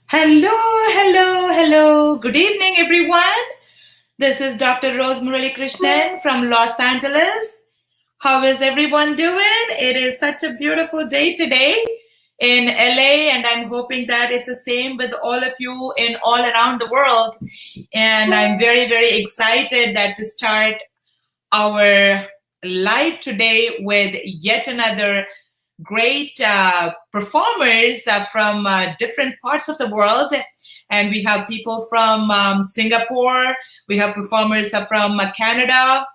Hello, hello, hello. Good evening, everyone. This is Dr. Rose Muralikrishnan from Los Angeles. How is everyone doing? It is such a beautiful day today in LA, and I'm hoping that it's the same with all of you in all around the world. And I'm very, very excited that to start our live today with yet another great performers from different parts of the world. And we have people from Singapore, we have performers from Canada,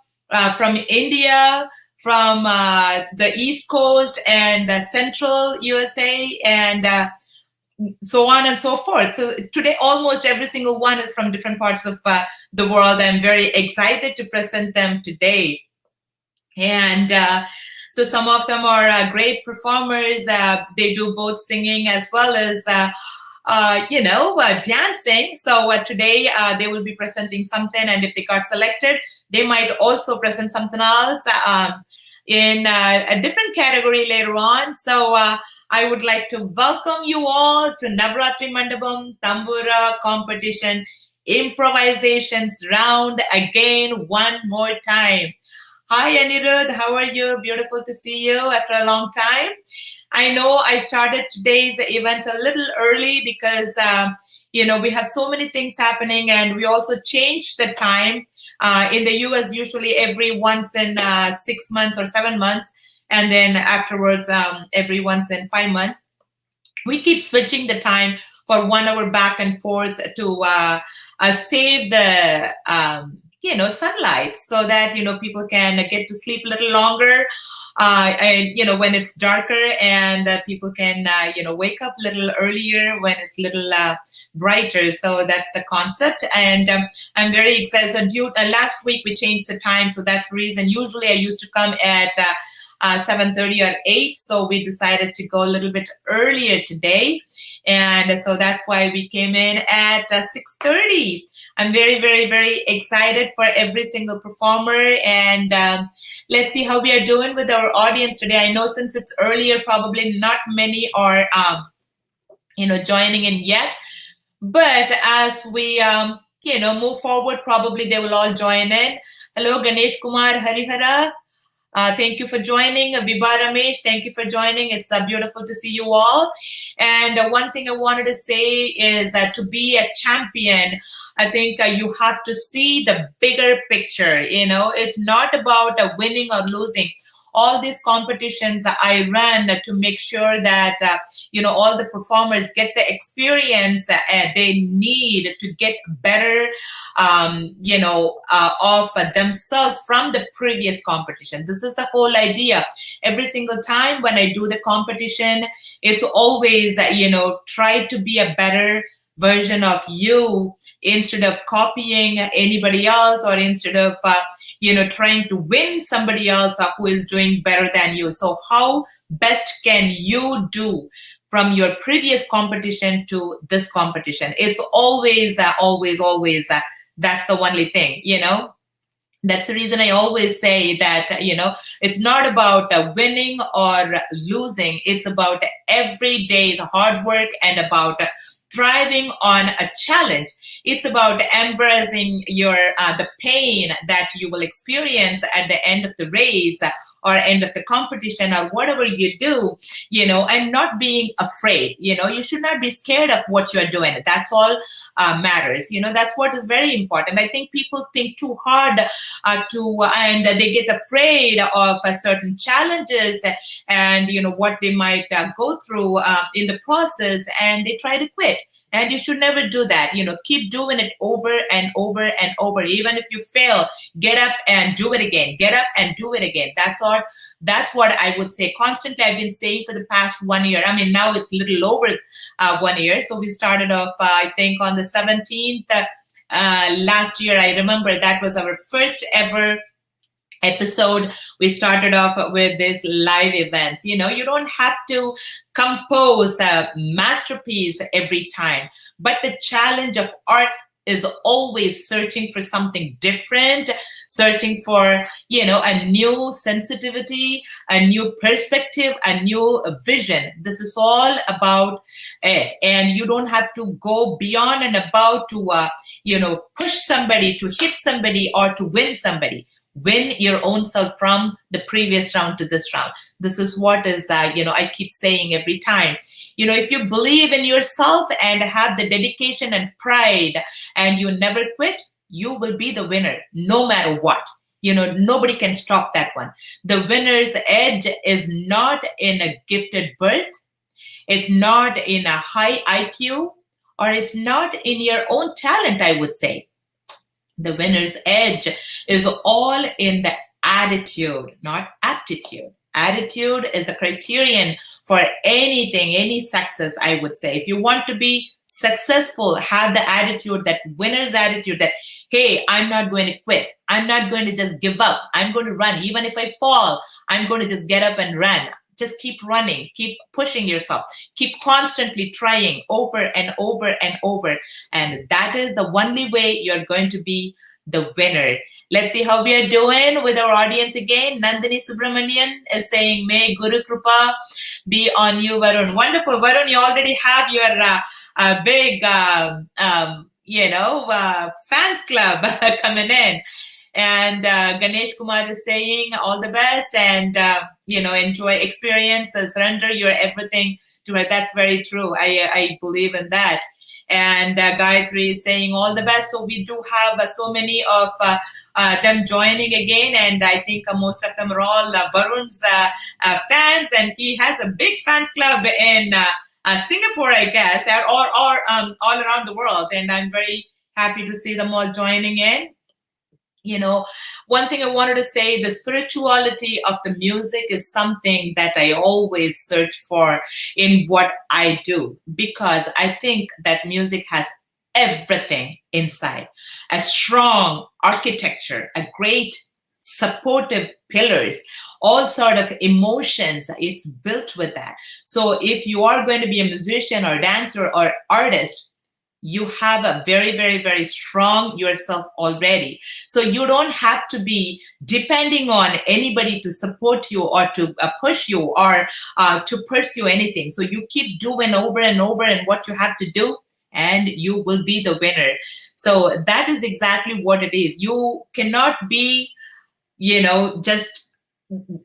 from India, from the East Coast and Central USA, and so on and so forth. So today, almost every single one is from different parts of the world. I'm very excited to present them today. And so some of them are great performers. They do both singing as well as, dancing. So today they will be presenting something, and if they got selected, they might also present something else in a different category later on. So I would like to welcome you all to Navarathri Mandapam Tambura competition improvisations round again one more time. Hi, Anirudh. How are you? Beautiful to see you after a long time. I know I started today's event a little early because, we have so many things happening, and we also changed the time. In the US, usually every once in 6 months or 7 months, and then afterwards, every once in 5 months. We keep switching the time for 1 hour back and forth to save the sunlight, so that people can get to sleep a little longer, when it's darker, and people can wake up a little earlier when it's a little brighter. So that's the concept, and I'm very excited. So last week we changed the time, so that's the reason. Usually I used to come at 7:30 or 8, so we decided to go a little bit earlier today, and so that's why we came in at 6:30. I'm very, very, very excited for every single performer, and let's see how we are doing with our audience today. I know since it's earlier, probably not many are, joining in yet, but as we, move forward, probably they will all join in. Hello, Ganesh Kumar Harihara. Thank you for joining. Vibha Ramesh, thank you for joining. It's beautiful to see you all. And one thing I wanted to say is that to be a champion, I think you have to see the bigger picture. It's not about winning or losing. All these competitions I run to make sure that, all the performers get the experience they need to get better, of themselves from the previous competition. This is the whole idea. Every single time when I do the competition, it's always, try to be a better version of you instead of copying anybody else, or instead of trying to win somebody else who is doing better than you. So how best can you do from your previous competition to this competition? It's always that's the only thing. That's the reason I always say that, it's not about winning or losing. It's about every day's hard work and about thriving on a challenge. It's about embracing the pain that you will experience at the end of the race, or end of the competition, or whatever you do, and not being afraid. You should not be scared of what you're doing. That's all matters. That's what is very important. I think people think too hard and they get afraid of certain challenges and, what they might go through in the process, and they try to quit. And you should never do that. Keep doing it over and over and over. Even if you fail, get up and do it again. Get up and do it again. That's all. That's what I would say. Constantly, I've been saying for the past 1 year. I mean, now it's a little over 1 year. So we started off, I think, on the 17th last year. I remember that was our first ever episode. We started off with this live events. You don't have to compose a masterpiece every time, but the challenge of art is always searching for something different, searching for, a new sensitivity, a new perspective, a new vision. This is all about it. And you don't have to go beyond and above to, push somebody, to hit somebody, or to win somebody. Win your own self from the previous round to this round. This is what is, I keep saying every time. If you believe in yourself and have the dedication and pride and you never quit, you will be the winner no matter what. Nobody can stop that one. The winner's edge is not in a gifted birth. It's not in a high IQ, or it's not in your own talent, I would say. The winner's edge is all in the attitude, not aptitude. Attitude is the criterion for anything, any success, I would say. If you want to be successful, have the attitude, that winner's attitude, that, hey, I'm not going to quit. I'm not going to just give up. I'm going to run. Even if I fall, I'm going to just get up and run. Just keep running, keep pushing yourself, keep constantly trying over and over and over. And that is the only way you're going to be the winner. Let's see how we are doing with our audience again. Nandini Subramanian is saying, may Guru Kripa be on you, Varun. Wonderful. Varun, you already have your big, fans club coming in. And Ganesh Kumar is saying all the best, and enjoy, experience, surrender your everything to her. That's very true. I believe in that. And Gayatri is saying all the best. So we do have so many of them joining again, and I think most of them are all Varun's fans, and he has a big fans club in Singapore, I guess, or all around the world. And I'm very happy to see them all joining in. One thing I wanted to say, the spirituality of the music is something that I always search for in what I do, because I think that music has everything inside. A strong architecture, a great supportive pillars, all sort of emotions, it's built with that. So if you are going to be a musician or dancer or artist, you have a very, very, very strong yourself already. So you don't have to be depending on anybody to support you or to push you or to pursue anything. So you keep doing over and over and what you have to do, and you will be the winner. So that is exactly what it is. You cannot be, just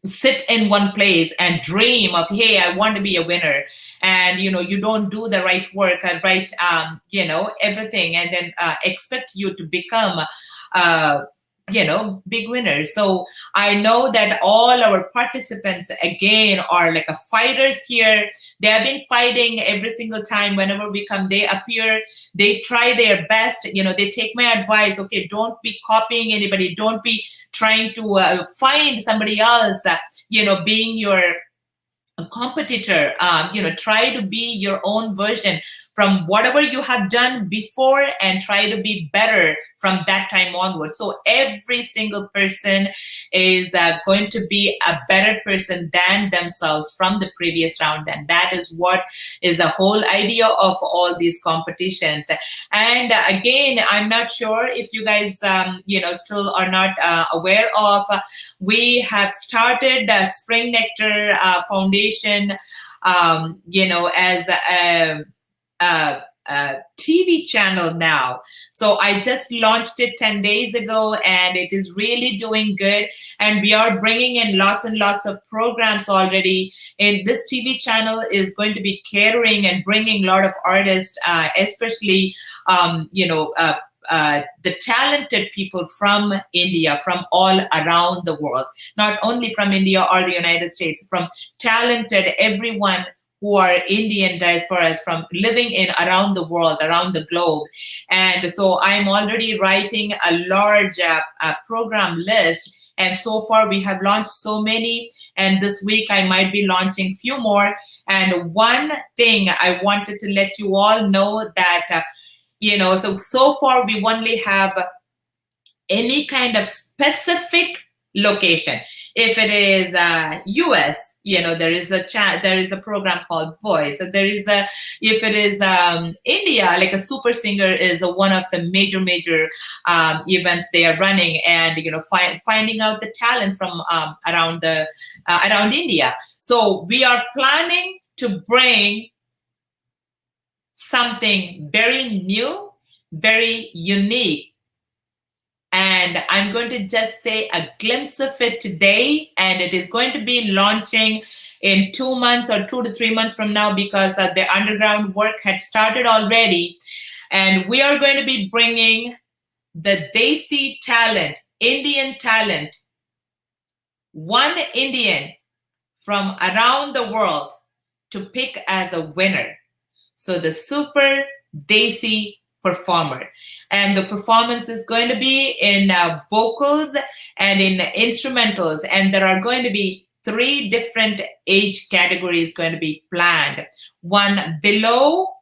sit in one place and dream of, hey, I want to be a winner, and you don't do the right work and right everything, and then expect you to become big winners. So I know that all our participants again are like a fighters here. They have been fighting every single time. Whenever we come, they appear, they try their best, they take my advice. Okay, don't be copying anybody, don't be trying to find somebody else being your competitor. Try to be your own version from whatever you have done before, and try to be better from that time onward. So every single person is going to be a better person than themselves from the previous round, and that is what is the whole idea of all these competitions. And again, I'm not sure if you guys still are not aware of, we have started Spring Nectar Foundation as a TV channel now. So I just launched it 10 days ago, and it is really doing good. And we are bringing in lots and lots of programs already. And this TV channel is going to be catering and bringing a lot of artists, especially, the talented people from India, from all around the world, not only from India or the United States, from talented everyone who are Indian diasporas from living in around the world, around the globe. And so I'm already writing a large program list. And so far we have launched so many. And this week I might be launching few more. And one thing I wanted to let you all know that, so far we only have any kind of specific location. If it is US, there is a program called Voice. There is if it is India, like a Super Singer is one of the major events they are running, and finding out the talent from around India. So we are planning to bring something very new, very unique. And I'm going to just say a glimpse of it today, and it is going to be launching in 2 months or 2 to 3 months from now, because the underground work had started already. And we are going to be bringing the Desi talent, Indian talent, one Indian from around the world to pick as a winner. So the Super Desi performer. And the performance is going to be in vocals and in instrumentals. And there are going to be 3 different age categories going to be planned. One below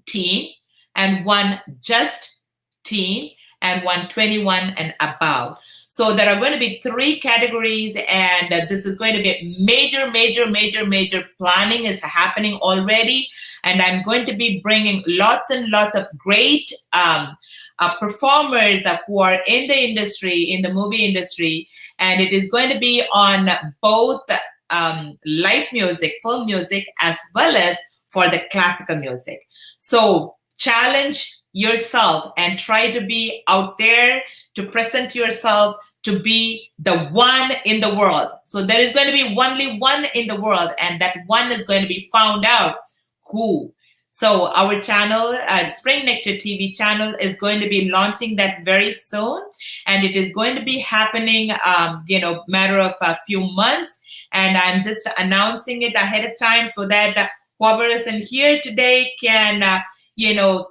teen, and one just teen, and one 21 and above. So there are going to be 3 categories, and this is going to be major planning is happening already. And I'm going to be bringing lots and lots of great performers who are in the industry, in the movie industry. And it is going to be on both light music, film music, as well as for the classical music. So challenge yourself and try to be out there, to present yourself to be the one in the world. So there is going to be only one in the world, and that one is going to be found out who. So our channel, Spring Nectar TV channel, is going to be launching that very soon, and it is going to be happening, matter of a few months. And I'm just announcing it ahead of time so that whoever is in here today can,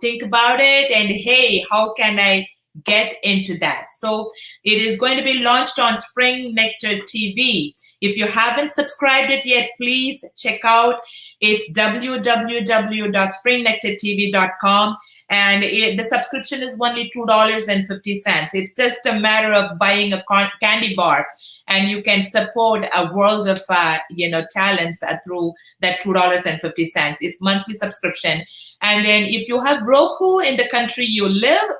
think about it and, hey, how can I get into that? So it is going to be launched on Spring Nectar TV. If you haven't subscribed it yet, please check out. It's www.springnectartv.com, and the subscription is only $2.50. It's just a matter of buying a candy bar, and you can support a world of talents through that $2.50. It's monthly subscription. And then if you have Roku in the country you live,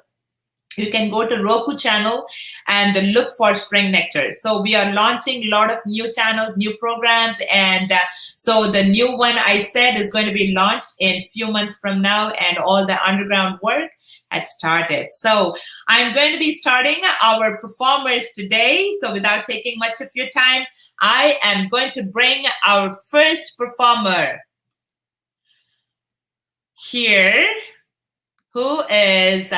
you can go to Roku channel and look for Spring Nectar. So we are launching a lot of new channels, new programs. And so the new one I said is going to be launched in a few months from now, and all the underground work had started. So I'm going to be starting our performers today. So without taking much of your time, I am going to bring our first performer here, who is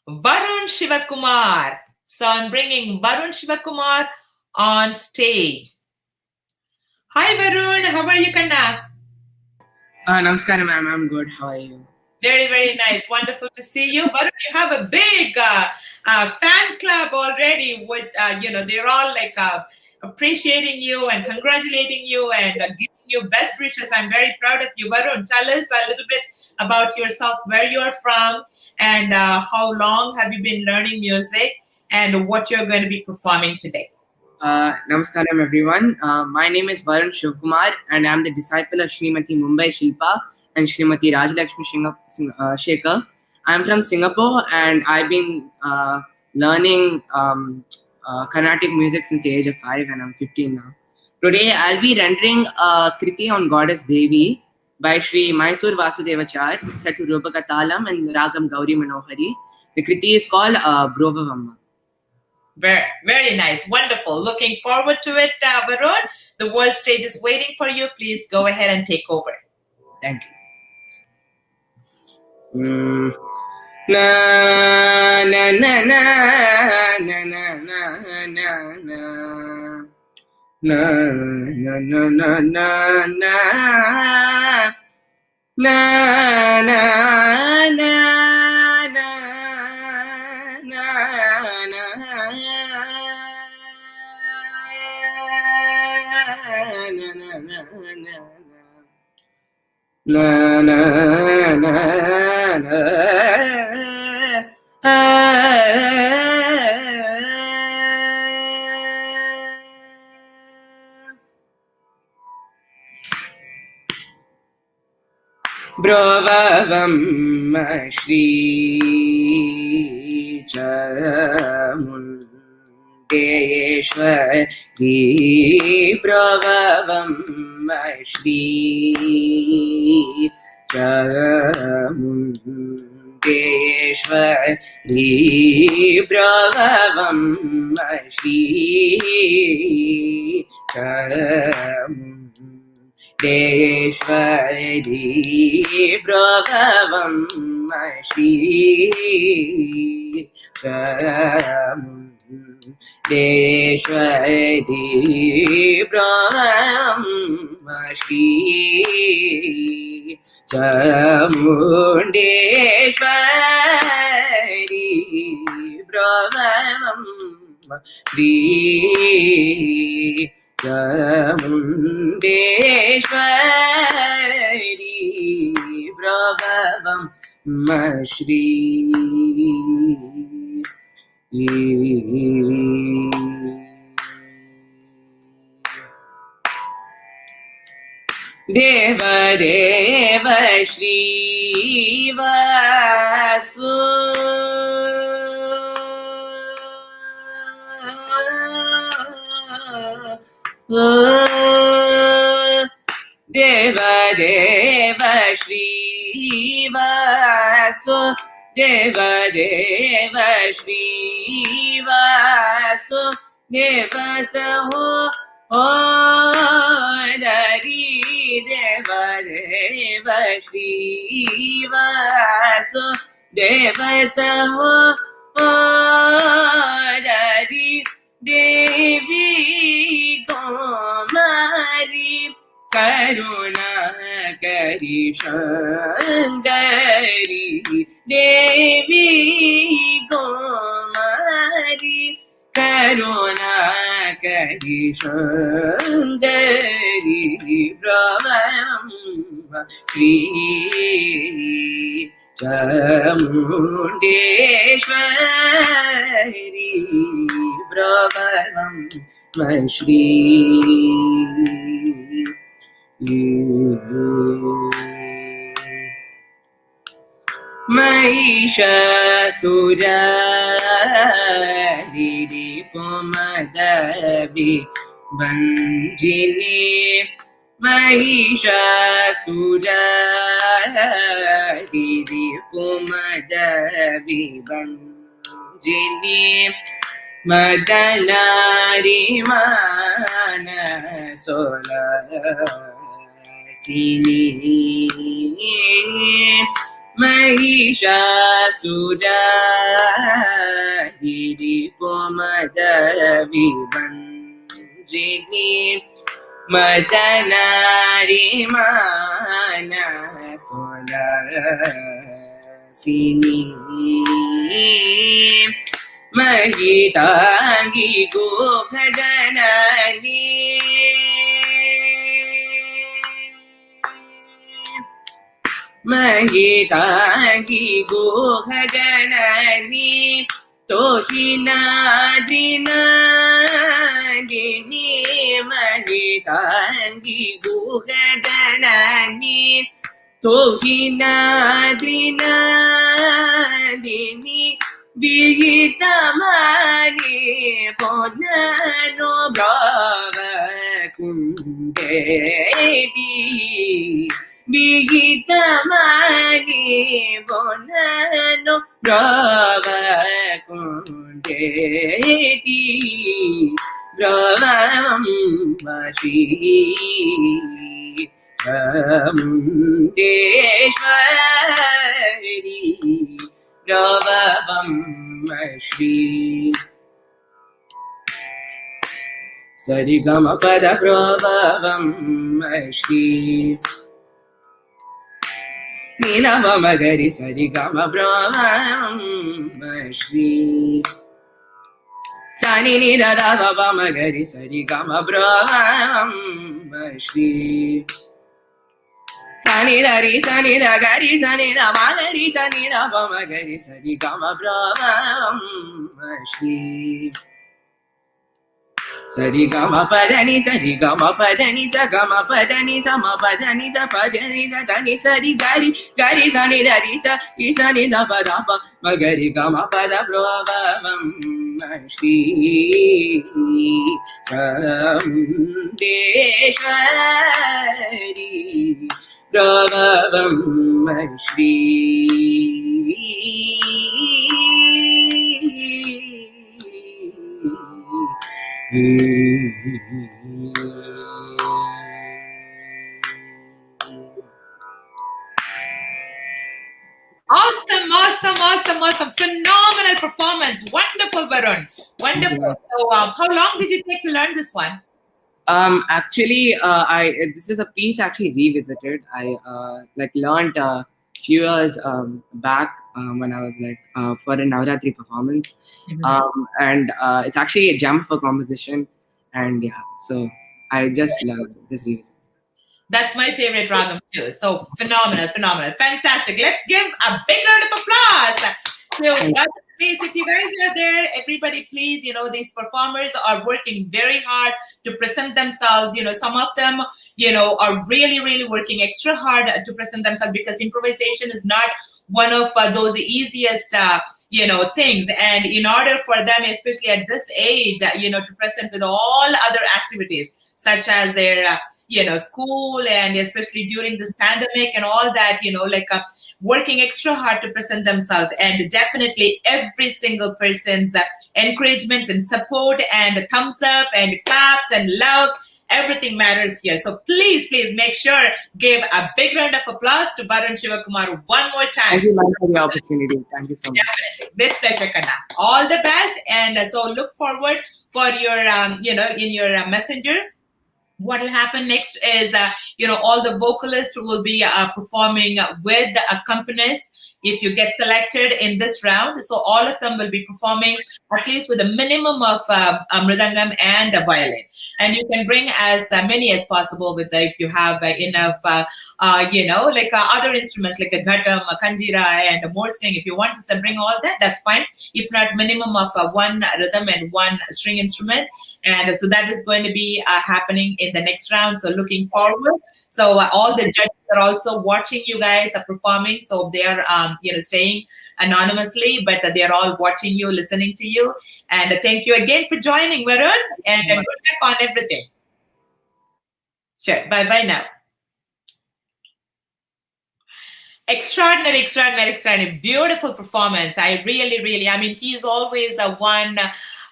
Varun Shivakumar. So I'm bringing Varun Shivakumar on stage. Hi Varun, how are you, Kanna? Namaskaram, ma'am. I'm good. How are you? Very nice. Wonderful to see you. Varun, you have a big fan club already with, they're all like appreciating you and congratulating you and giving you best wishes. I'm very proud of you. Varun, tell us a little bit about yourself, where you're from, and how long have you been learning music, and what you're going to be performing today. Namaskaram, everyone. My name is Varun Shivkumar, and I'm the disciple of Srimati Mumbai Shilpa and Srimati Rajalakshmi Shekhar. I'm from Singapore, and I've been learning Carnatic music since the age of 5, and I'm 15 now. Today, I'll be rendering a Kriti on Goddess Devi by Sri Mysore Vasudevachar, set to Rupaka Talam and Ragam Gauri Manohari. The Kriti is called Brovavamma. Very nice. Wonderful. Looking forward to it, Varun. The world stage is waiting for you. Please go ahead and take over. Thank you. Na na na na na na na na na na na na na na na na na na na na. Bravavam Shri Chamundeshwari Bravavam Shri Chamundeshwari Bravavam Shri Chamundeshwari Bravavam Shri Chamundeshwari Bravavam Shri Chamundeshwari Bravavam Shri Chamundeshwari Bravavam Shri Deva Deva Shri Vasu Deva Deva Shri Vasu Deva Deva Shri Vasu Deva Saho Dari Deva Deva Shri Vasu Deva Saho Dari Devi Kumari Karuna Kari Shankari Devi Kumari Karuna Kari Shankari Brahman Shri Chamundeshwari Brahman Shri Mahishasura Pumadavi Banjini Mahishasura Pumadavi Banjini Madanari Mana Sola Sini Mahishasura Pumadavi Banjini Madanari Mana Sola Sini Mahitangi Gokhadanani Mahitangi Gokhadanani Tohinadinadini Mahitangi Gokhadanani Tohinadinadini Vigitamani Ponano Brava Kundeti Vigitamani Ponano Brava Kundeti Brava Shri Chamundeshwari Bravavam Shri Sarigama Pada Bravavam Shri Nilava Magari Sarigama Bravavam Shri Sani Nida Dava Magari Sarigama Bravavam Shri Sani Dari Sani Ragari Sani Ramagari Sani Ramagari Sani Gama Brahma Shri Sari gama padani sari gama padani sa gama padani sa ma padani sa padani sa dani sari gari gari sani dari sa isani da pa da pa magari gama pada prabhavam Shri Chamdeshwari prabhavam Awesome. Phenomenal performance. Wonderful, Varun. Wonderful. So, how long did you take to learn this one? Actually, this is a piece actually revisited. I learned few years back when I was for a Navarathri performance, and it's actually a jam for composition, and yeah, so I just revisit. That's my favorite ragam too. So phenomenal, fantastic. Let's give a big round of applause. So please, if you guys are there, everybody, please, these performers are working very hard to present themselves. Some of them, are really working extra hard to present themselves, because improvisation is not one of those easiest things. And in order for them, especially at this age, to present with all other activities such as their school, and especially during this pandemic and all that, working extra hard to present themselves. And definitely every single person's encouragement and support and thumbs up and claps and love, everything matters here. So please make sure, give a big round of applause to Varun Shivakumar one more time. Thank you, man, for the opportunity. Thank you so much. Definitely. With pleasure, Kanna. All the best. And so look forward for your, in your messenger. What will happen next is, all the vocalists will be performing with the accompanist if you get selected in this round. So all of them will be performing at least with a minimum of mridangam and a violin. And you can bring as many as possible if you have enough, other instruments like a ghatam, a kanjira, and a morsing. If you want to bring all that, that's fine. If not, minimum of one rhythm and one string instrument. And so that is going to be happening in the next round. So looking forward. So all the judges are also watching you guys are performing. So they are, staying anonymously, but they are all watching you, listening to you. And thank you again for joining, Varun. And good luck on everything. Sure. Bye now. Extraordinary. Beautiful performance. I really, he is always one,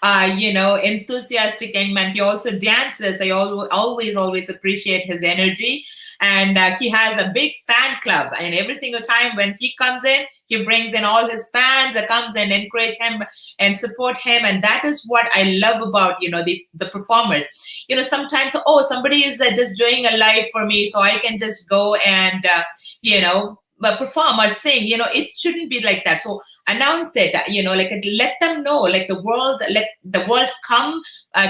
enthusiastic young man. He also dances. I always appreciate his energy. And he has a big fan club. And every single time when he comes in, he brings in all his fans that comes and encourage him and support him. And that is what I love about, the performers. Sometimes, somebody is just doing a live for me, so I can just go and, perform or sing. It shouldn't be like that. So announce it, let them know, let the world come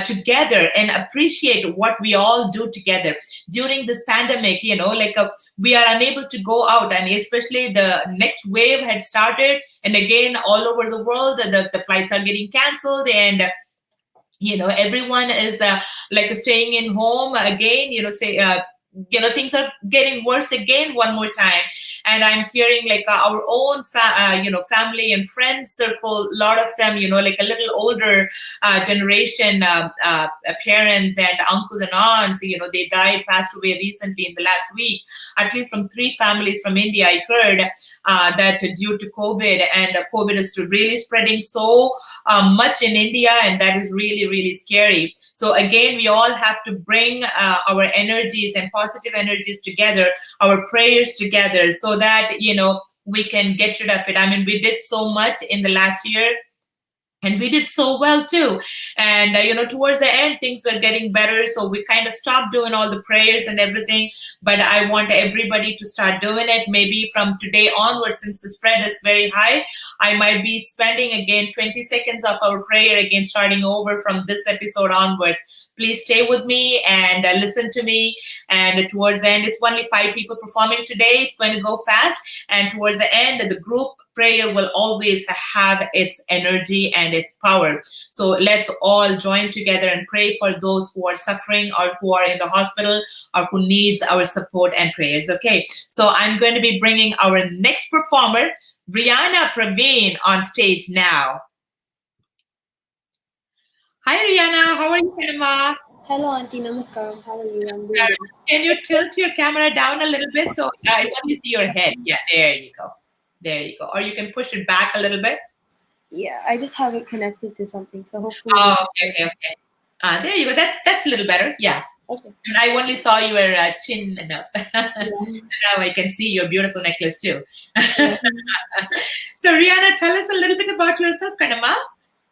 together and appreciate what we all do together during this pandemic. We are unable to go out, and especially the next wave had started, and again all over the world the flights are getting canceled, and everyone is staying in home again. Things are getting worse again one more time. And I'm hearing our own family and friends circle, a lot of them, a little older generation, parents and uncles and aunts, they passed away recently in the last week. At least from 3 families from India, I heard that due to COVID, and COVID is really spreading so much in India, and that is really scary. So again, we all have to bring our energies and positive energies together, our prayers together, so that we can get rid of it. We did so much in the last year, and we did so well too. And towards the end, things were getting better, so we kind of stopped doing all the prayers and everything. But I want everybody to start doing it. Maybe from today onwards, since the spread is very high, I might be spending again 20 seconds of our prayer again, starting over from this episode onwards. please stay with me and listen to me. And towards the end, it's only 5 people performing today. It's going to go fast. And towards the end, the group prayer will always have its energy and its power. So let's all join together and pray for those who are suffering or who are in the hospital or who needs our support and prayers. Okay, so I'm going to be bringing our next performer, Rihanna Praveen, on stage now. Hi, Rihanna. How are you, Panama? Hello, Auntie. Namaskaram. How are you? I'm doing good. Can you tilt your camera down a little bit so I only see your head? Yeah, there you go. There you go. Or you can push it back a little bit. Yeah, I just have it connected to something, so hopefully. Oh, okay. There you go. That's a little better. Yeah. Okay. And I only saw your chin and up. So now I can see your beautiful necklace too. So Rihanna, tell us a little bit about yourself, Kanama.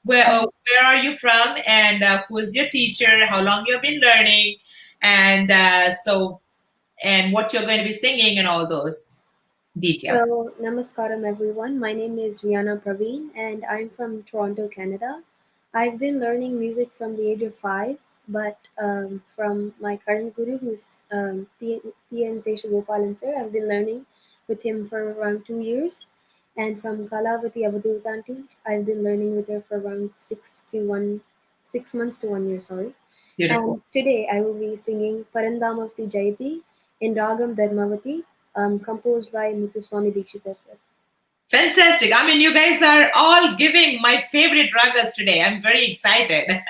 Where are you from, and who is your teacher? How long you've been learning, and and what you're going to be singing, and all those details. So, namaskaram, everyone. My name is Rihanna Praveen, and I'm from Toronto, Canada. I've been learning music from the age of 5, but from my current guru, who's T.N. Seshagopalan sir, I've been learning with him for around 2 years. And from Kalavati Avadhutanti, I've been learning with her for around 6 months to 1 year, sorry. Beautiful. And today I will be singing Parandamavati Jayati in Ragam Dharmavati, composed by Muthuswami Dikshitar sir. Fantastic. I mean, you guys are all giving my favorite ragas today. I'm very excited.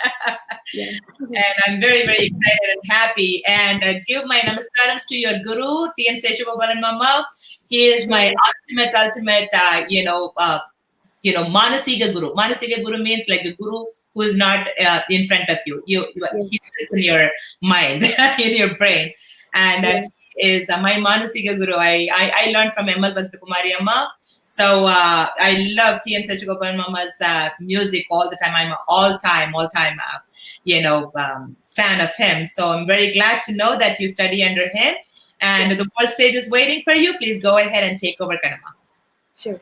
Yeah. And I'm very, very excited and happy. And give my namaskarams to your guru, T.N. Seshagopalan Mama. He is my ultimate, Manasiga Guru. Manasiga Guru means like a guru who is not in front of you. He sits in your mind, in your brain. And he is my Manasiga Guru. I learned from Emal Basdakumari Amma. So I love T.N. Seshagopalan Mama's music all the time. I'm an all-time fan of him. So I'm very glad to know that you study under him. And the whole stage is waiting for you. Please go ahead and take over, Kanama. Sure.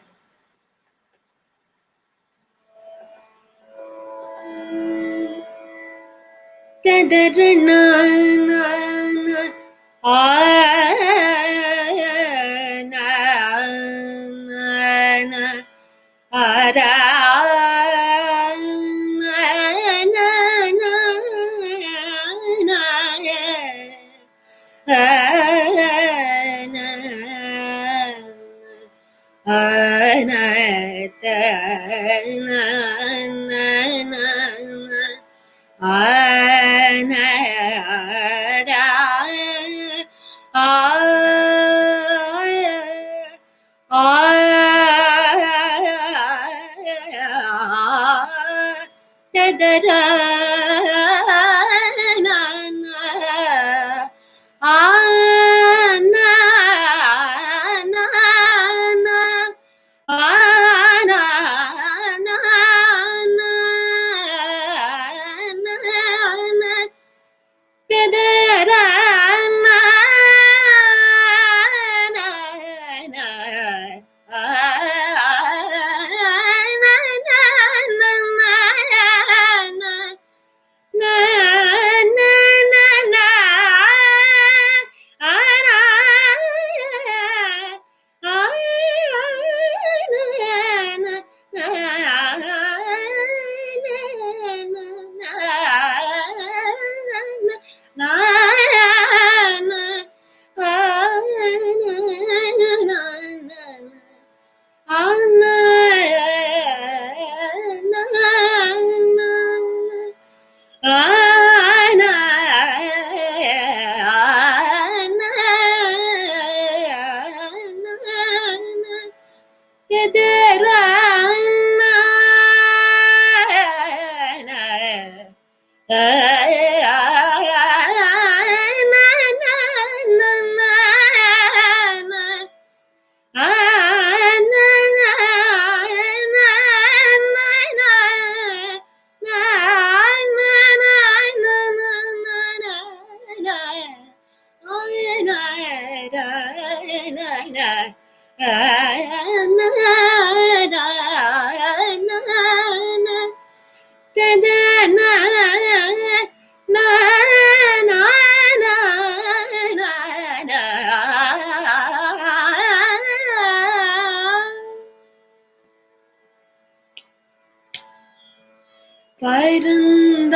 परन्दामवति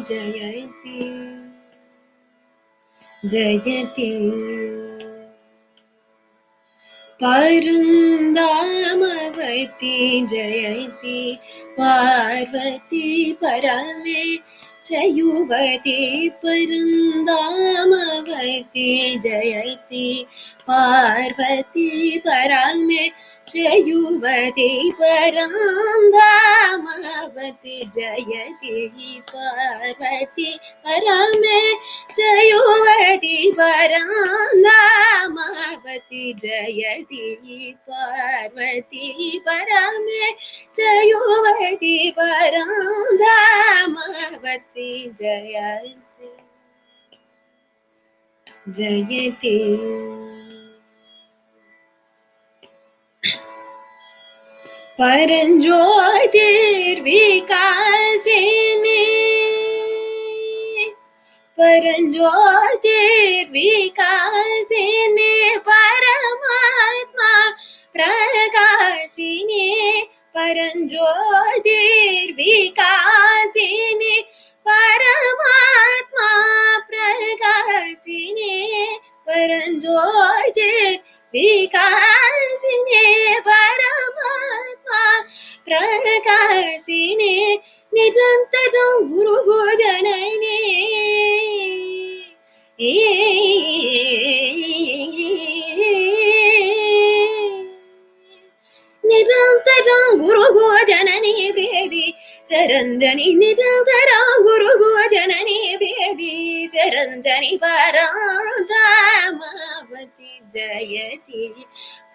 जयति जयति परन्दामवति जयति पार्वती परमे युवती परन्दामवति जयति पार्वती परमे युवती परन्दामवति जयति पार्वती परमे युवती परन्दामवति जयति पार्वती परमे युवती परन्दामवति जयति जयति परञ्ज्योतिर्विकासिनी परञ्ज्योतिर्विकासिनी परमात्मा प्रकाशिनी परञ्ज्योतिर्विकासिनी परमात्मा प्रकाशिनी परञ्ज्योतिर्विकासिनी परमात्मा प्रकाशिनी निरन्तरं गुरुभोजनने निरन्तरं गुरुभोजनने भेदि चरञ्जनि निरन्तरं गुरुभोजनने भेदि चरञ्जनि परन्दामवति जयति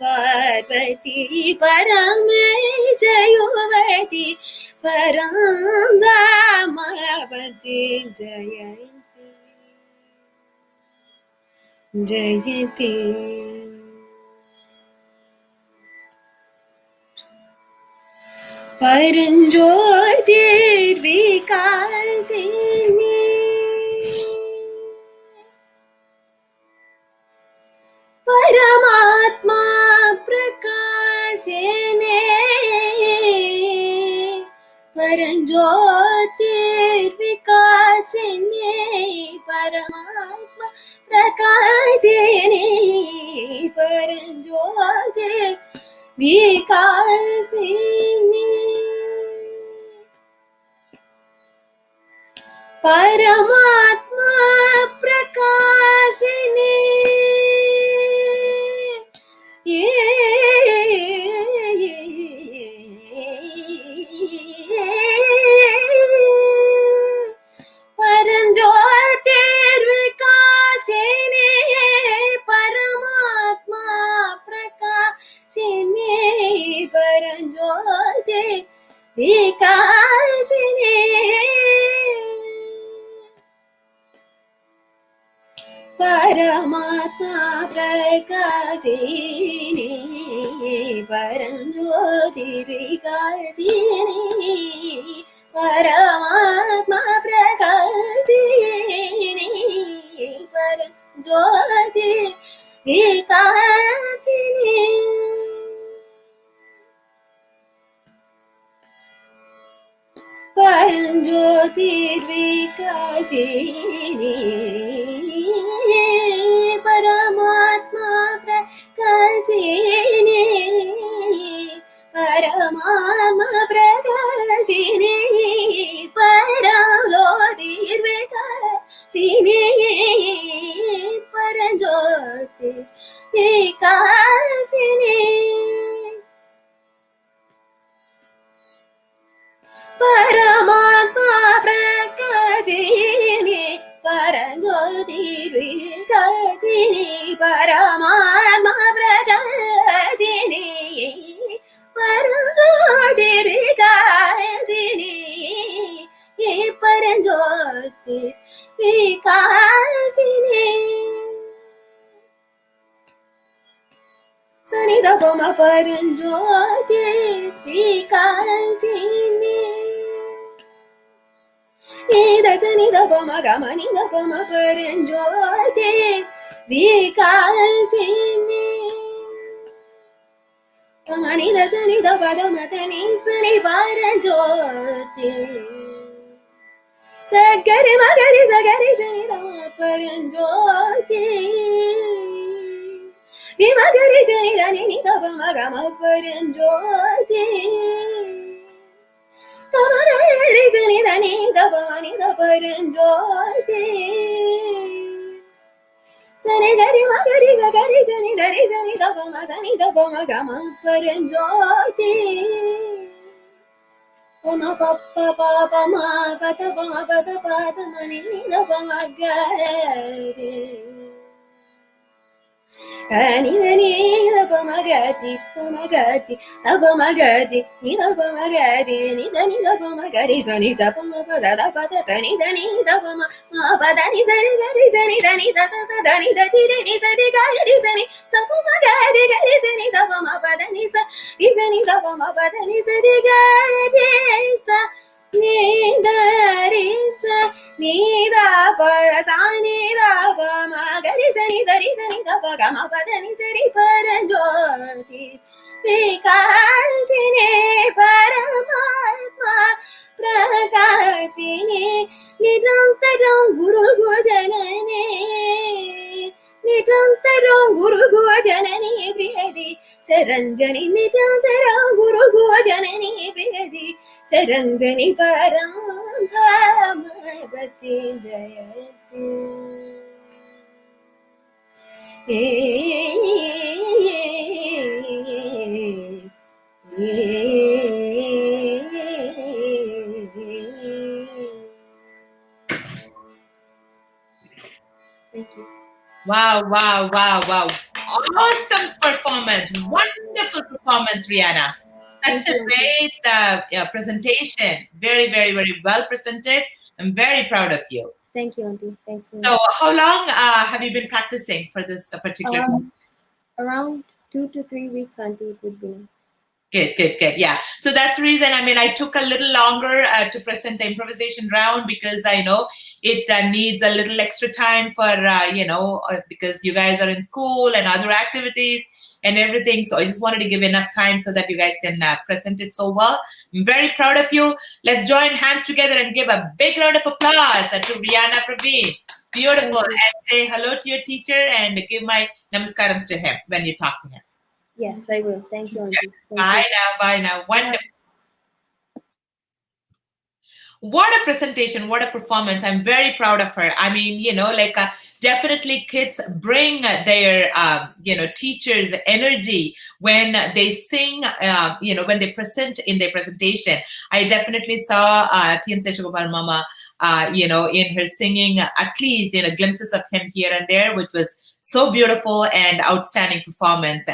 पार्वती परमेश युवती परन्दामवति जयति जयति परञ्ज्योतिर्विकासिनी परमात्मा प्रकाशिनी परञ्ज्योतिर्विकासिनी परमात्मा प्रकाशिनी परञ्ज्योतिर्विकासिनी परमात्मा प्रकाशिनी परञ्ज्योतिर्विकासिनी परमात्मा प्रकाशिनी परञ्ज्योतिर्विकासिनी परमात्मा प्रकाशिनी परञ्ज्योतिर्विकासिनी परमात्मा प्रकाशिनी परञ्ज्योतिर्विकासिनी परञ्ज्योतिर्विकासिनी परमात्मा प्रकाशिनी परमात्मा प्रकाशिनी परञ्ज्योतिर्विकासिनी परञ्ज्योतिर्विकासिनी परमात्मा प्रकाशिनी परञ्ज्योतिर्विकासिनी परमात्मा प्रकाशिनी परञ्ज्योतिर्विकासिनी परञ्ज्योतिर्विकासिनी सनिधपम परञ्ज्योतिर्विकासिनी निधपम गमनिधपम परञ्ज्योतिर्विकासिनी तम ni da sa ni da pa da ma da ni sa ni paranjoti sa ga re ma ga re sa ni da ma paranjoti ni ma ga re sa ni da ni da pa ma ga ma paranjoti da ma ga re sa ni da ni da pa ma ni da paranjoti Sani gari ma gari sa gari sani da pa ma sani da pa ma ga ma paranjoti pa ma pa pa pa pa ma pa ta pa ma pa ta pa ta ma ni da pa ma ga re ni da ni da pa ma ga ti da pa ma ga ti ni da pa ma ga re ni da pa ma ga re sa ni sa pa ma pa da pa ta sa ni da pa ma pa da ni sa ni da ni da sa da ni da ti re ni sa ni ga re sa ni sa pa ma ga re sa ni da pa ma pa da ni sa ni da pa ma pa da ni sa ni ga re sa ni da re sa ni da pa sa ni da pa ma ga re sa ni da pa ga ma pa da ni sa ri paranjoti vikasine paramatma prakashine nirantaram guru gojanane nirantaram guru gojanane priyadi charanjani nirantaram guru gojanane priyadi charanjani param dhamavati jayati Thank you. Wow, wow, wow, wow. Awesome performance. Wonderful performance, Rihanna. Such Thank a you, Auntie. great presentation. Very, very, very well presented. I'm very proud of you. Thank you, Auntie. Thanks so So, much. how long have you been practicing for this particular? Around 2 to 3 weeks, Auntie, it would be now. Good, good, good. Yeah. So that's the reason, I mean, I took a little longer to present the improvisation round because I know it needs a little extra time for, because you guys are in school and other activities and everything. So I just wanted to give enough time so that you guys can present it so well. I'm very proud of you. Let's join hands together and give a big round of applause to Rihanna Praveen. Beautiful. And say hello to your teacher and give my namaskarams to him when you talk to him. Yes, I will. Thank you, Auntie. Thank Bye you. now, bye now. Wonderful. What a presentation, what a performance. I'm very proud of her. I mean, definitely kids bring their, teachers' energy when they sing, when they present in their presentation. I definitely saw T.N. Seshagopal Mama, in her singing, at least, glimpses of him here and there, which was so beautiful and outstanding performance.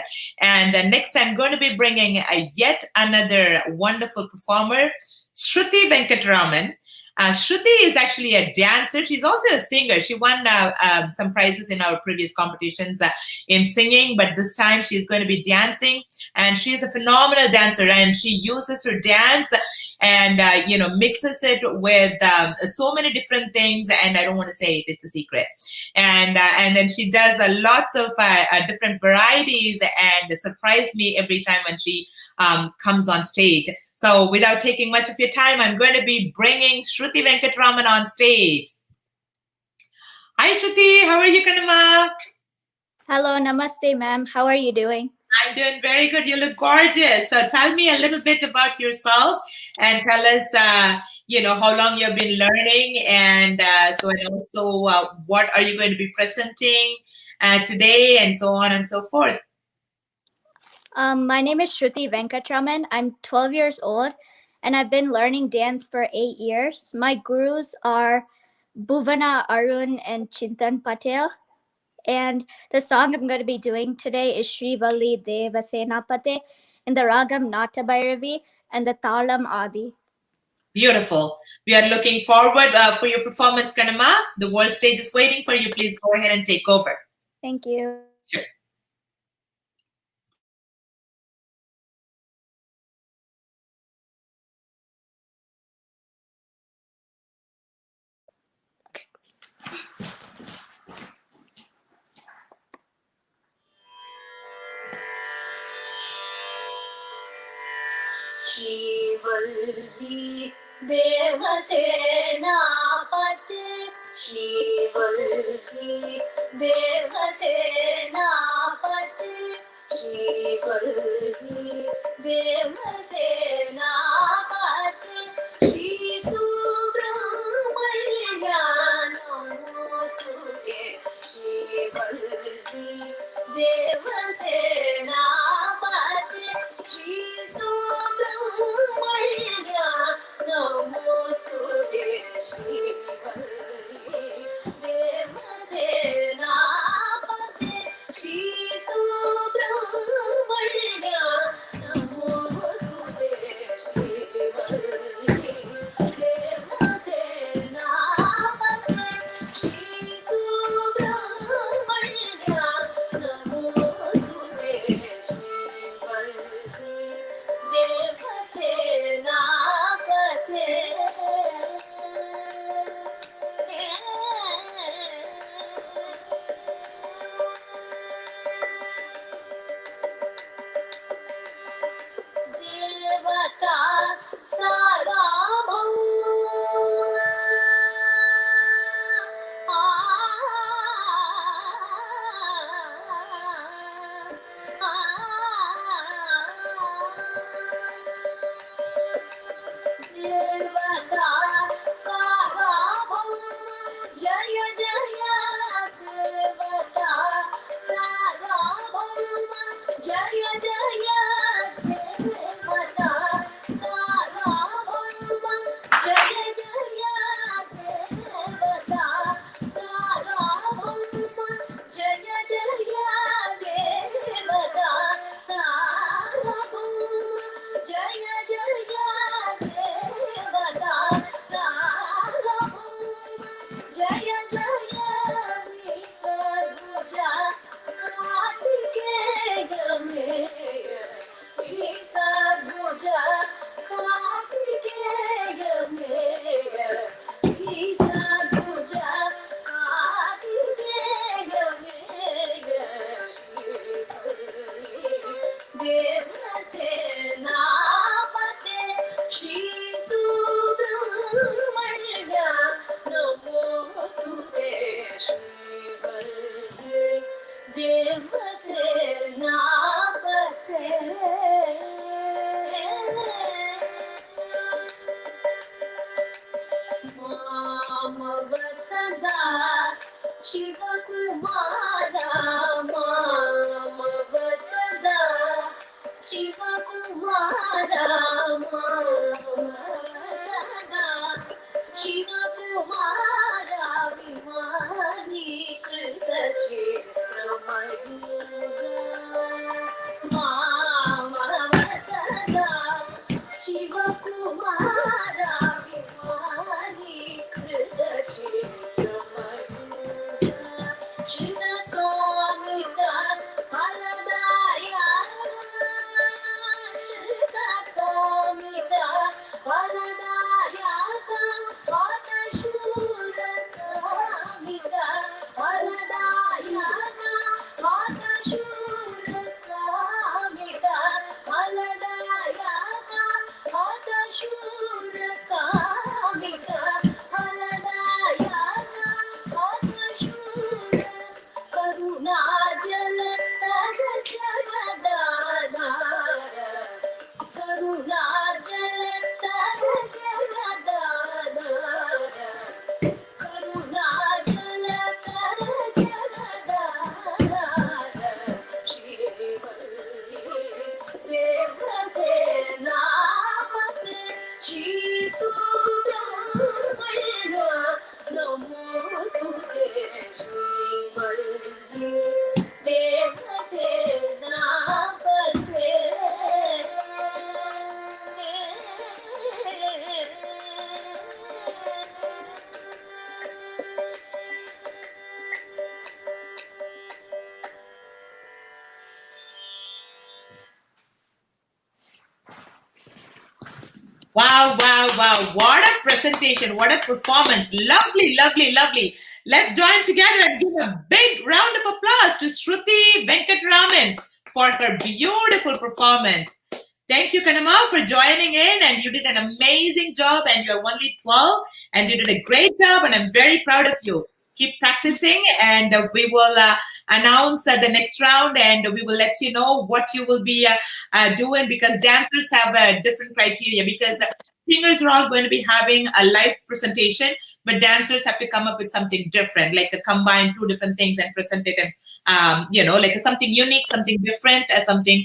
And next, I'm going to be bringing yet another wonderful performer, Shruti Venkatraman. Shruti is actually a dancer. She's also a singer. She won some prizes in our previous competitions in singing, but this time she's going to be dancing. And she is a phenomenal dancer, and she uses her dance and mixes it with so many different things. And I don't want to say it; it's a secret. And then she does lots of different varieties, and surprise me every time when she comes on stage. So without taking much of your time, I'm going to be bringing Shruti Venkatraman on stage. Hi, Shruti. How are you, Kanama? Hello, namaste, ma'am. How are you doing? I'm doing very good. You look gorgeous. So tell me a little bit about yourself and tell us, how long you've been learning, and also what are you going to be presenting today, and so on and so forth. My name is Shruti Venkatraman. I'm 12 years old, and I've been learning dance for 8 years. My gurus are Bhuvana Arun and Chintan Patel. And the song I'm going to be doing today is Shri Valli Deva Senapate in the Ragam Nata Bhairavi and the Talam Adi. Beautiful. We are looking forward for your performance, Kanama. The world stage is waiting for you. Please go ahead and take over. Thank you. Sure. Shivalli Devasenapate, Shivalli Devasenapate, Shivalli Devasenapate, Shri Subramanya Namostute, Shivalli Devasenapate, Shri Subramanya Namostute, Shivalli Devasenapate, Shri Subramanya Namostute, Shivalli Devasenapate, Shri Subramanya Namostute, Devata Sarabham Devata Sarabham Jaya Jaya Devata Sarabham Jaya Jaya Devata Sarabham Jaya Jaya Devata Sarabham Jaya Jaya Devata Sarabham Jaya Jaya Devata Sarabham Jaya Jaya Visaruja Kartikeya Meya Visaruja Kartikeya Meya Visaruja Kartikeya Meya Devasenapate Shri Subramanya Namostute, Shivalli Devasenapate. Mama Vasada Shiva Kumara, Mama Vasada Shiva Kumara, Mama Vasada Shiva Kumara, Muralikrishnan Mama Vasada Shiva Kumara, Shri Kamita Haladaya, Shri Kamita Haladaya, Hata Shura Kamita Haladaya, Hata Shura Kamita Haladaya, Hata Shura Kamita Haladaya, Hata Shura Karuna Jala Tara Jagadadara, Karuna Jala Tara Jagadadara, Karuna Jala Tara Jagadadara, Shivalli Devasenapate, Shri Subramanya Namostute, Shivalli Devasenapate. Wow, wow, wow. What a presentation. What a performance. Lovely, lovely, lovely. Let's join together and give a big round of applause to Shruti Venkatraman for her beautiful performance. Thank you, Kanama, for joining in, and you did an amazing job, and you're only 12, and you did a great job, and I'm very proud of you. Keep practicing, and we will announce the next round, and we will let you know what you will be doing, because dancers have a different criteria, because singers are all going to be having a live presentation, but dancers have to come up with something different, like combine two different things and present it, and like something unique, something different, something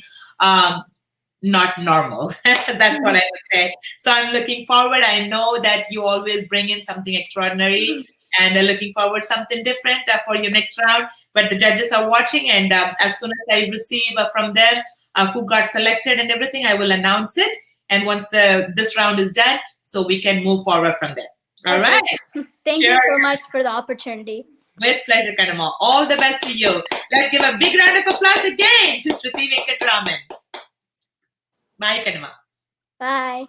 not normal. That's what I would say. So I'm looking forward. I know that you always bring in something extraordinary, and looking forward something different for your next round. But the judges are watching, and as soon as I receive from them who got selected and everything, I will announce it. And once this round is done, so we can move forward from there. All right. Thank you so much for the opportunity. With pleasure, Kanama. All the best to you. Let's give a big round of applause again to Shruti Venkatraman. Bye, Kanama. Bye.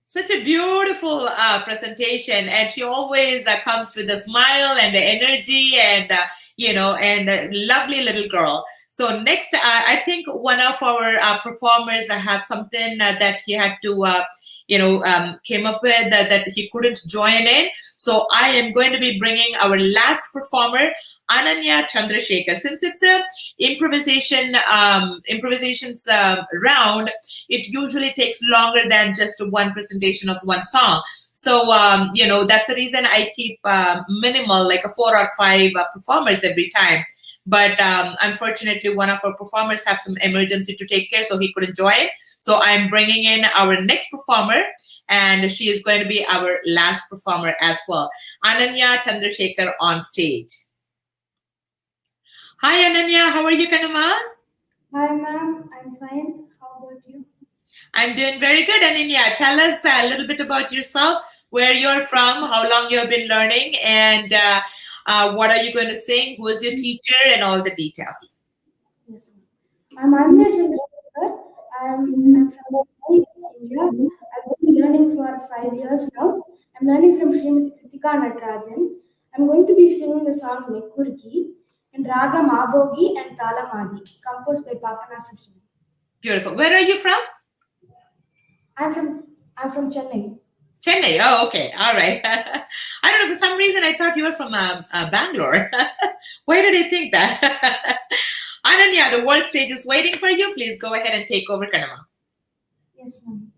Such a beautiful presentation, and she always comes with a smile and the energy, and and a lovely little girl. So next, I think one of our performers have something that he had to, came up with that he couldn't join in. So I am going to be bringing our last performer, Ananya Chandrasekhar. Since it's a improvisations round, it usually takes longer than just one presentation of one song. So that's the reason I keep minimal, like 4 or 5 performers every time. But unfortunately, one of our performers have some emergency to take care, so he couldn't join. So I'm bringing in our next performer, and she is going to be our last performer as well. Ananya Chandrasekhar on stage. Hi, Ananya. How are you, Kanama? Hi, ma'am. I'm fine. How about you? I'm doing very good, Ananya. Tell us a little bit about yourself, where you're from, how long you have been learning, and what are you going to sing, who is your teacher, and all the details. Yes, ma'am. I'm Anya Chandrasekhar. I'm from India. I've been learning for 5 years now. I'm learning from Srimati Kritika Natarajan. I'm going to be singing the song Nekkurki in Raga Mabogi and Talamadi, composed by Papanasam Shiva. Beautiful. Where are you from? I'm from Chennai. Chennai. Oh, okay. All right. I don't know. For some reason, I thought you were from Bangalore. Why did I think that? Ananya, the world stage is waiting for you. Please go ahead and take over, Kanama. Yes, ma'am.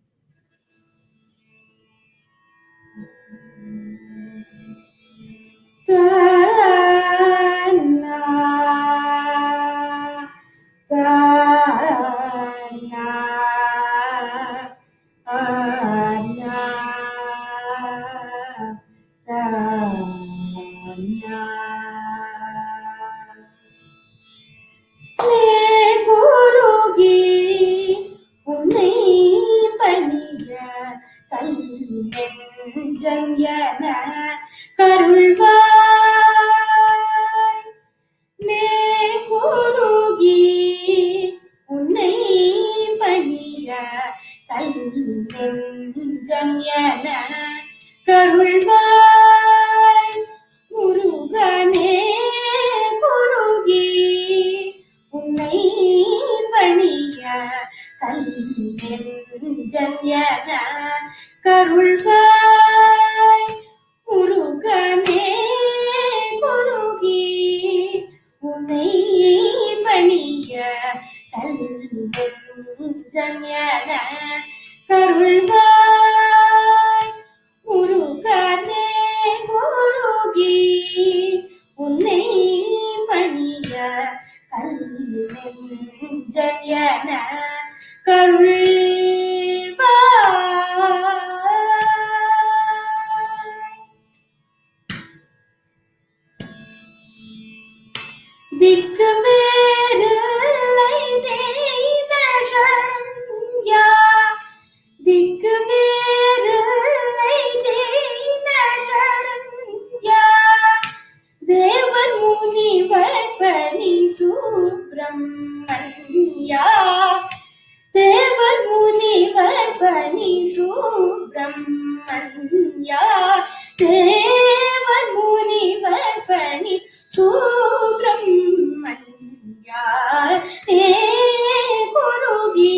குருகி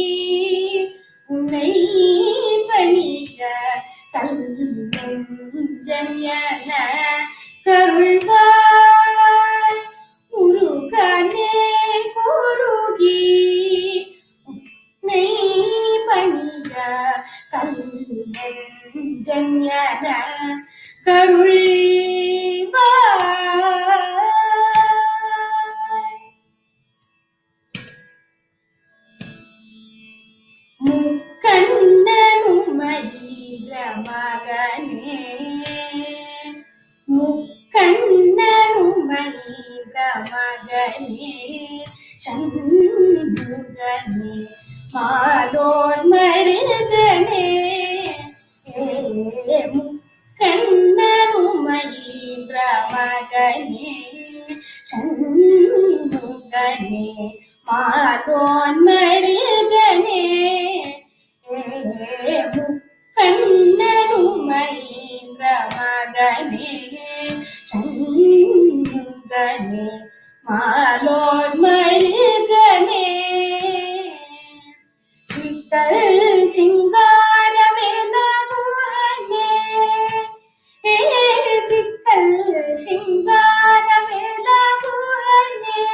உன்னை பணிய கல்நெஞ்சன்யன கருள்வாய் முருகனே குருகி உன்னை பணிய கல்நெஞ்சன்யன கருள்வாய் முக்கண்ணனுமயிர மகனே முக்கண்ணனுமயிர மகனே சண்முகனே மாதோன் மருகனே முக்கண்ணனுமயிர மகனே சண்முகனே மாதோன் மருகனே முக்கண்ணனுமயிர மகனே சண்முகனே மாலோன் மருகனே சிக்கல் சிங்கார வேலகுவனே சிக்கல் சிங்கார வேலகுவனே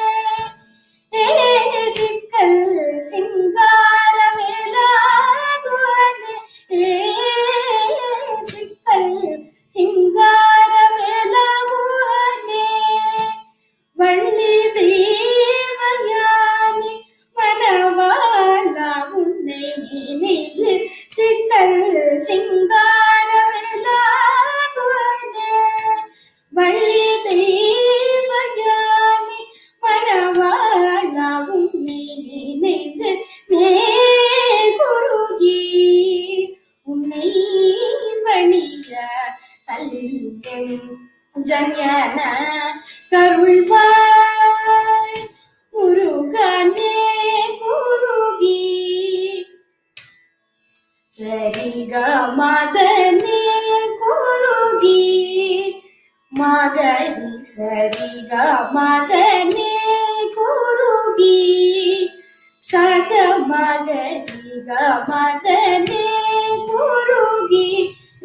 சிக்கல் சிங்கார வேலகுவனே சிக்கல் சிங்கார வேலகுவனே வள்ளி தேவயானி மனவாள உன்னை நினைவு சிக்கல் சிங்கார வேலகுவனே வள்ளி தேவயானி மனவாள உன்னை நினைந்து நே குருகி உன்னை பணிய கல்லும் ஜன்யன கருள்வாய் முருகனே குருகி சரிக மதனே குருகி மகரி சரிக மதனே குருகி சத மகரி க மதனே குருகி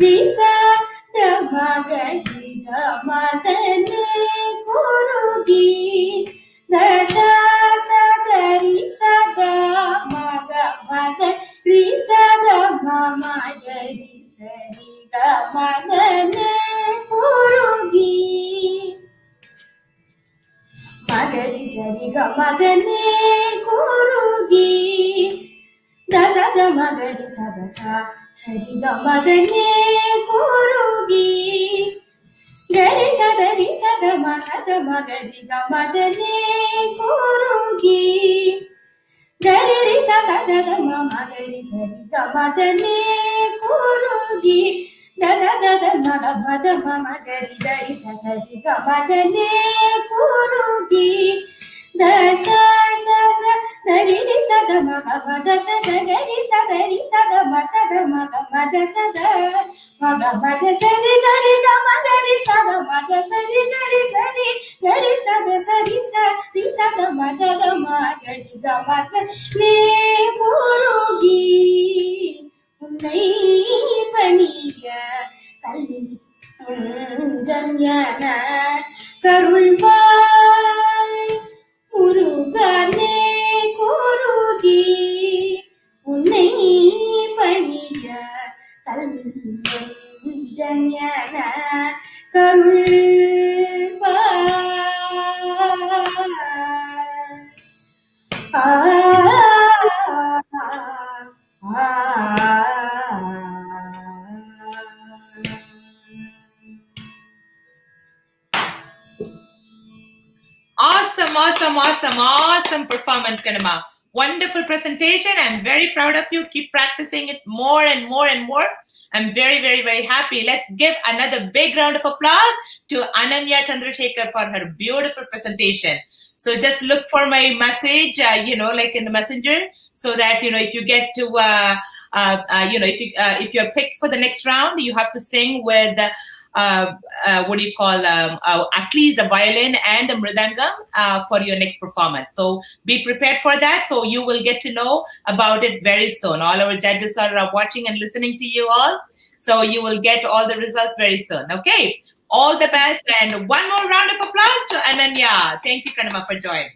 விசத மகரி க மதனே குருகி தச சதரி சத மக மத ரி சத மகரி சரி க மதனே குருகி மகரி சரி க மதனே குருகி தசத மகரி சதச சரி க மதனே குருகி கரி சதரி சத மகரி க மதனே குருகி கரி ரி சத மகரி சரி க மதனே குருகி தசத மத மகரி கரி சரி க மதனே குருகி தச சத நரி ரி சத மக மத சத கரி சதரி சத மசத மக மத சத மக மத சரி கரி க மகரி சத மக சரி கரி கரி கரி சத சரி சரி சத மக மகரி க மத மே குருகி உன்னை பணிய கல்வி ஜன்யன கருள்வாய் முருகனே குருகி உன்னை பணிய கல்வி ஜன்யன கருள்வாய் Awesome performance, Kanama. Wonderful presentation. I'm very proud of you. Keep practicing it more and more and more. I'm very happy. Let's give another big round of applause to Ananya Chandrasekhar for her beautiful presentation. So just look for my message, like in the messenger, so that, if you get to, if you're picked for the next round, you have to sing with what do you call, at least a violin and a mridangam for your next performance. So be prepared for that. So you will get to know about it very soon. All our judges are watching and listening to you all. So you will get all the results very soon. Okay. All the best. And one more round of applause to Ananya. Thank you, Kanama, for joining.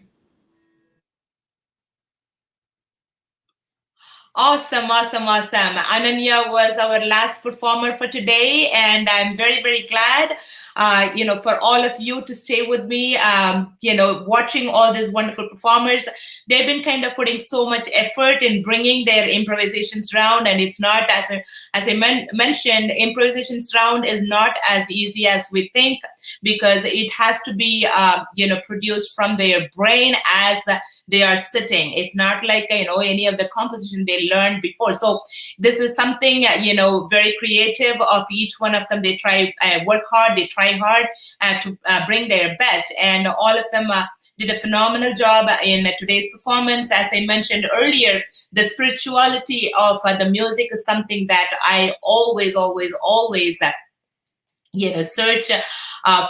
Awesome, awesome, awesome. Ananya was our last performer for today, and I'm very, very glad, for all of you to stay with me, watching all these wonderful performers. They've been kind of putting so much effort in bringing their improvisations round, and it's not, as I mentioned, improvisations round is not as easy as we think, because it has to be, produced from their brain as they are sitting. It's not like, any of the composition they learned before. So this is something, very creative of each one of them. They try, work hard, they try hard to bring their best. And all of them did a phenomenal job in today's performance. As I mentioned earlier, the spirituality of the music is something that I always search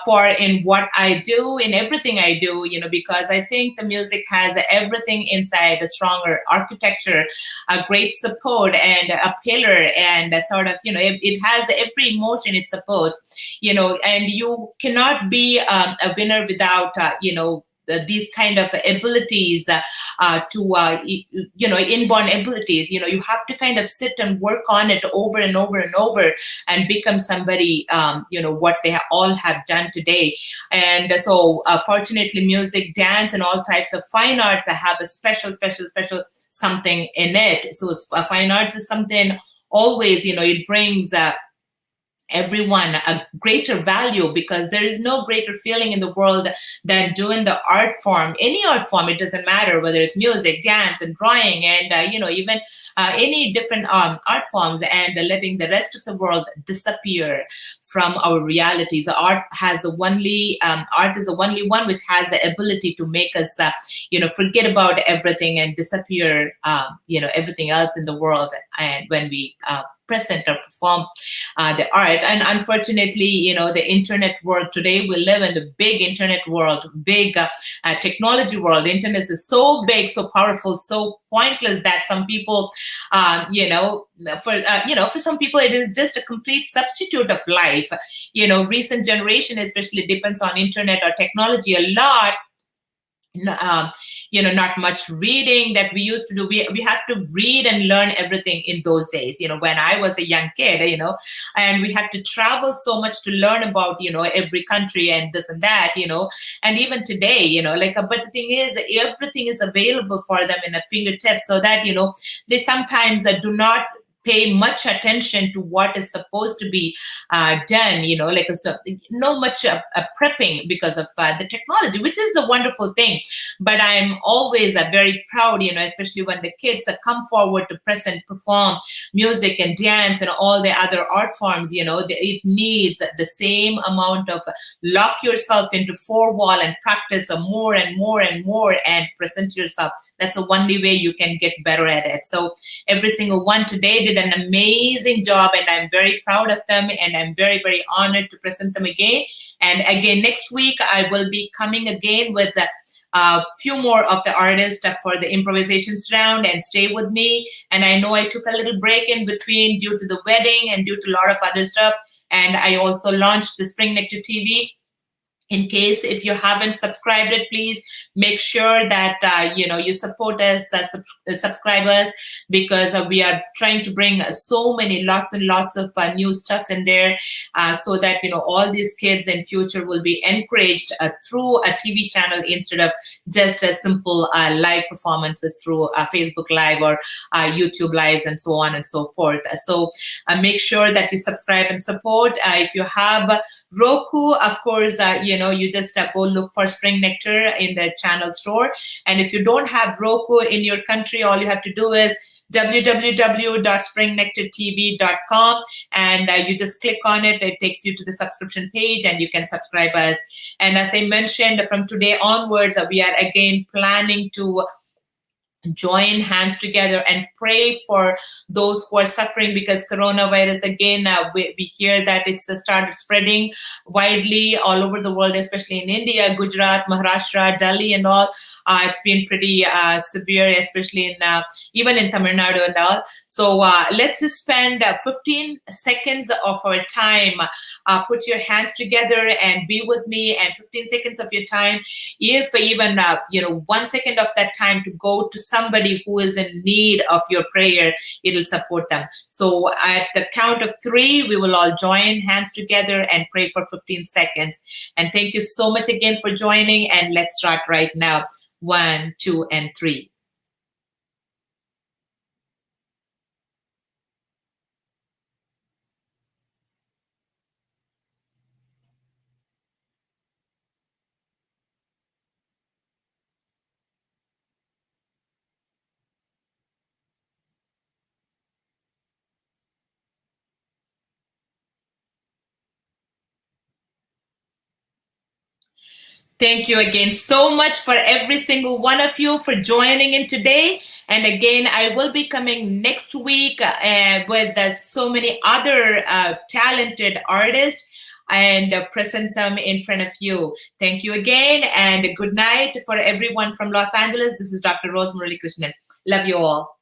for in what I do, in everything I do, because I think the music has everything inside: a stronger architecture, a great support, and a pillar, and a sort of, it has every emotion it supports, and you cannot be a winner without, these kind of abilities inborn abilities. You have to kind of sit and work on it over and over and over and become somebody, what they all have done today. And so fortunately, music, dance, and all types of fine arts have a special something in it. So fine arts is something always, it brings everyone a greater value, because there is no greater feeling in the world than doing the art form, any art form. It doesn't matter whether it's music, dance, and drawing, and even any different art forms, and letting the rest of the world disappear from our realities. Art is the only one which has the ability to make us forget about everything and disappear everything else in the world, and when we present or perform the art. And unfortunately, the internet world today, we live in the big internet world, big technology world. Internet is so big, so powerful, so pointless that some people, for some people, it is just a complete substitute of life. Recent generation especially depends on internet or technology a lot. Not much reading that we used to do. We have to read and learn everything in those days, when I was a young kid, and we have to travel so much to learn about, every country and this and that, and even today, but the thing is, everything is available for them in a fingertips, so that, they sometimes do not pay much attention to what is supposed to be done, no much prepping because of the technology, which is a wonderful thing. But I'm always very proud, especially when the kids come forward to present, perform music and dance and all the other art forms. It needs the same amount of lock yourself into four wall and practice more and more and more and present yourself. That's the only way you can get better at it. So every single one today did an amazing job, and I'm very proud of them, and I'm very, very honored to present them again. And again, next week, I will be coming again with a few more of the artists for the improvisations round, and stay with me. And I know I took a little break in between due to the wedding and due to a lot of other stuff. And I also launched the Spring Nectar TV. In case if you haven't subscribed it, please make sure that you support us, subscribe us, because we are trying to bring so many lots and lots of new stuff in there, so that all these kids in future will be encouraged through a TV channel instead of just a simple live performances through Facebook Live or YouTube Lives and so on and so forth. So make sure that you subscribe and support. If you have Roku, of course, you just go look for Spring Nectar in the channel store. And if you don't have Roku in your country, all you have to do is www.springnectartv.com, and you just click on it. It takes you to the subscription page, and you can subscribe us. And as I mentioned, from today onwards, we are again planning to join hands together and pray for those who are suffering, because coronavirus, again, we hear that it's started spreading widely all over the world, especially in India, Gujarat, Maharashtra, Delhi and all. It's been pretty severe, especially in even in Tamil Nadu and all. So let's just spend 15 seconds of our time. Put your hands together and be with me, and 15 seconds of your time, if even 1 second of that time, to go to somebody who is in need of your prayer, it'll support them. So at the count of 3, we will all join hands together and pray for 15 seconds. And thank you so much again for joining, and let's start right now. 1, 2, and 3. Thank you again so much for every single one of you for joining in today. And again, I will be coming next week with so many other talented artists and present them in front of you. Thank you again, and good night for everyone from Los Angeles. This is Dr. Rose Muralikrishnan. Love you all.